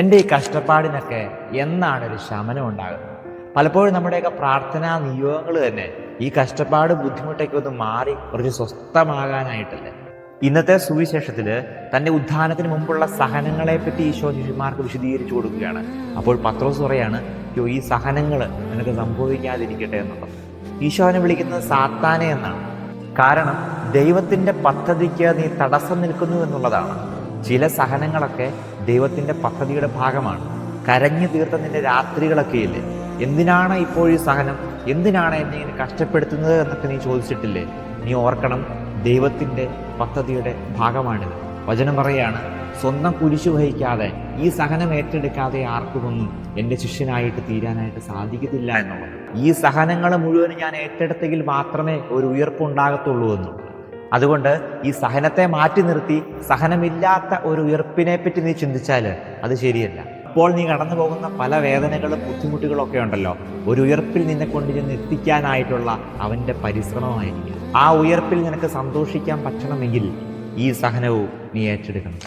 എൻ്റെ ഈ കഷ്ടപ്പാടിനൊക്കെ എന്നാണ് ഒരു ശമനം ഉണ്ടാകുന്നത്? പലപ്പോഴും നമ്മുടെയൊക്കെ പ്രാർത്ഥനാ നിയോഗങ്ങൾ തന്നെ ഈ കഷ്ടപ്പാട് ബുദ്ധിമുട്ടൊക്കെ ഒന്ന് മാറി കുറച്ച് സ്വസ്ഥമാകാനായിട്ടല്ലേ. ഇന്നത്തെ സുവിശേഷത്തിൽ തൻ്റെ ഉത്ഥാനത്തിന് മുമ്പുള്ള സഹനങ്ങളെ പറ്റി ഈശോ ശിഷ്യന്മാർക്ക് വിശദീകരിച്ചു കൊടുക്കുകയാണ്. അപ്പോൾ പത്രോസ് പറയാണ്, യോ ഈ സഹനങ്ങൾ നിനക്ക് സംഭവിക്കാതിരിക്കട്ടെ എന്നുള്ളത്. ഈശോനെ വിളിക്കുന്നത് സാത്താനെ എന്നാണ്. കാരണം ദൈവത്തിൻ്റെ പദ്ധതിക്ക് നീ തടസ്സം നിൽക്കുന്നു എന്നുള്ളതാണ്. ചില സഹനങ്ങളൊക്കെ ദൈവത്തിൻ്റെ പദ്ധതിയുടെ ഭാഗമാണ്. കരഞ്ഞു തീർത്ത നിന്റെ രാത്രികളൊക്കെ ഇല്ലേ, എന്തിനാണ് ഇപ്പോൾ ഈ സഹനം, എന്തിനാണ് എന്നെ ഇങ്ങനെ കഷ്ടപ്പെടുത്തുന്നത് എന്നൊക്കെ നീ ചോദിച്ചിട്ടില്ലേ? നീ ഓർക്കണം, ദൈവത്തിൻ്റെ പദ്ധതിയുടെ ഭാഗമാണിത്. വചനം പറയാണ്, സ്വന്തം കുരിശു വഹിക്കാതെ ഈ സഹനം ഏറ്റെടുക്കാതെ ആർക്കുമൊന്നും എൻ്റെ ശിഷ്യനായിട്ട് തീരാനായിട്ട് സാധിക്കത്തില്ല എന്നുള്ളത്. ഈ സഹനങ്ങൾ മുഴുവൻ ഞാൻ ഏറ്റെടുത്തെങ്കിൽ മാത്രമേ ഒരു ഉയർപ്പുണ്ടാകത്തുള്ളൂ എന്നുള്ളത്. അതുകൊണ്ട് ഈ സഹനത്തെ മാറ്റി നിർത്തി സഹനമില്ലാത്ത ഒരു ഉയർപ്പിനെ പറ്റി നീ ചിന്തിച്ചാൽ അത് ശരിയല്ല. ഇപ്പോൾ നീ കടന്നു പോകുന്ന പല വേദനകളും ബുദ്ധിമുട്ടുകളും ഒക്കെ ഉണ്ടല്ലോ, ഒരു ഉയർപ്പിൽ നിന്നെ കൊണ്ടുചെന്ന് എത്തിക്കാനായിട്ടുള്ള അവൻ്റെ പരിശ്രമമായിരിക്കും. ആ ഉയർപ്പിൽ നിനക്ക് സന്തോഷിക്കാൻ പറ്റണമെങ്കിൽ ഈ സഹനവും നീ ഏറ്റെടുക്കണം.